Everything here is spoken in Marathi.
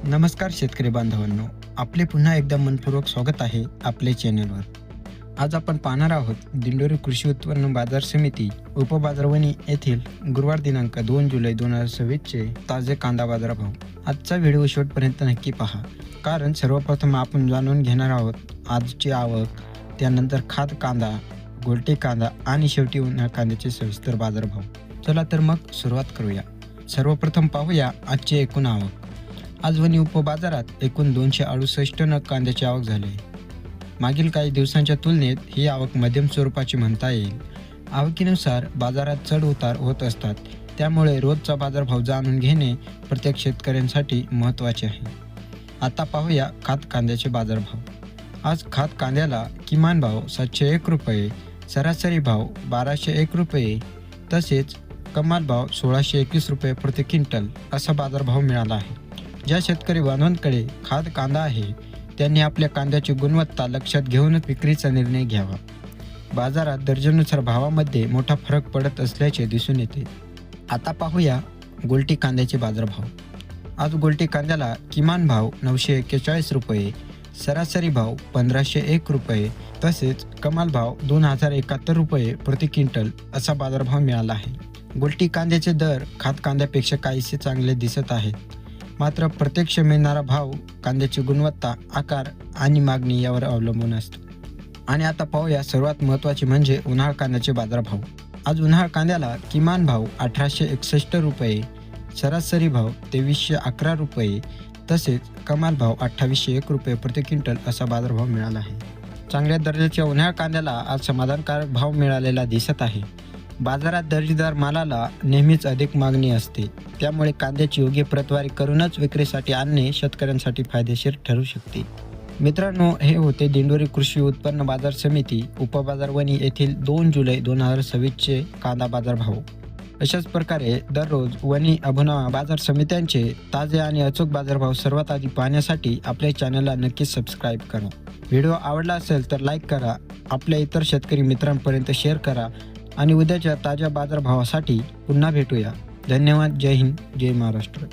नमस्कार शेतकरी बांधवांनो, आपले पुन्हा एकदा मनपूर्वक स्वागत आहे आपले चॅनलवर। आज आपण पाहणार आहोत दिंडोरी कृषी उत्पन्न बाजार समिती उपबाजारवणी येथील गुरुवार दिनांक 2 जुलै 2026 चे ताजे कांदा बाजार भाव। आजचा व्हिडिओ शेवटपर्यंत नक्की पहा, कारण सर्वप्रथम आपण जाणून घेणार आहोत आजची आवक, त्यानंतर खाद कांदा, गोलटी कांदा आणि शेवटी उन्हाळ कांद्याचे सविस्तर बाजार भाव। चला तर मग सुरुवात करूया। सर्वप्रथम पाहूया आजची एकूण आवक। आज वणी उपबाजारात एकूण 268 नग कांद्याची आवक झाली आहे। मागील काही दिवसांच्या तुलनेत ही आवक मध्यम स्वरूपाची म्हणता येईल। आवकीनुसार बाजारात चढ उतार होत असतात, त्यामुळे रोजचा बाजारभाव जाणून घेणे प्रत्येक शेतकऱ्यांसाठी महत्त्वाचे आहे। आता पाहूया खाद कांद्याचे बाजारभाव। आज खाद कांद्याला किमान भाव 701 रुपये, सरासरी भाव 1201 रुपये तसेच कमाल भाव 1621 रुपये प्रति क्विंटल असा बाजारभाव मिळाला आहे। ज्या शेतकरी बांधवांकडे खाद कांदा आहे त्यांनी आपल्या कांद्याची गुणवत्ता लक्षात घेऊनच विक्रीचा निर्णय घ्यावा। बाजारात दर्जानुसार भावामध्ये मोठा फरक पडत असल्याचे दिसून येते। आता पाहूया गोलटी कांद्याचे बाजारभाव। आज गोलटी कांद्याला किमान भाव 941 रुपये, सरासरी भाव 1501 रुपये तसेच कमाल भाव 2071 रुपये प्रति क्विंटल असा बाजारभाव मिळाला आहे। गोलटी कांद्याचे दर खाद कांद्यापेक्षा काहीसे चांगले दिसत आहेत, मात्र प्रत्यक्ष मिळणारा भाव कांद्याची गुणवत्ता, आकार आणि मागणी यावर अवलंबून असतो। आणि आता पाहूया सर्वात महत्त्वाचे म्हणजे उन्हाळ कांद्याचे बाजारभाव। आज उन्हाळ कांद्याला किमान भाव 1861 रुपये, सरासरी भाव 2311 रुपये तसेच कमाल भाव 2801 रुपये प्रति क्विंटल असा बाजारभाव मिळाला आहे। चांगल्या दर्जाच्या उन्हाळ कांद्याला आज समाधानकारक भाव मिळालेला दिसत आहे। बाजारात दर्जेदार मालाला नेहमीच अधिक मागणी असते, त्यामुळे कांद्याची योग्य प्रतवारी करूनच विक्रीसाठी आणणे शेतकऱ्यांसाठी फायदेशीर ठरू शकते। मित्रांनो, हे होते दिंडोरी कृषी उत्पन्न बाजार समिती उपबाजार वणी येथील 2 जुलै 2026 चे कांदा बाजार भाव। अशाच प्रकारे दररोज वणी अभिनव बाजार समित्यांचे ताजे आणि अचूक बाजारभाव सर्वात आधी पाहण्यासाठी आपल्या चॅनलला नक्कीच सबस्क्राईब करा। व्हिडिओ आवडला असेल तर लाईक करा, आपल्या इतर शेतकरी मित्रांपर्यंत शेअर करा आणि उद्याच्या ताज्या बाजारभावासाठी पुन्हा भेटूया। धन्यवाद। जय हिंद, जय महाराष्ट्र।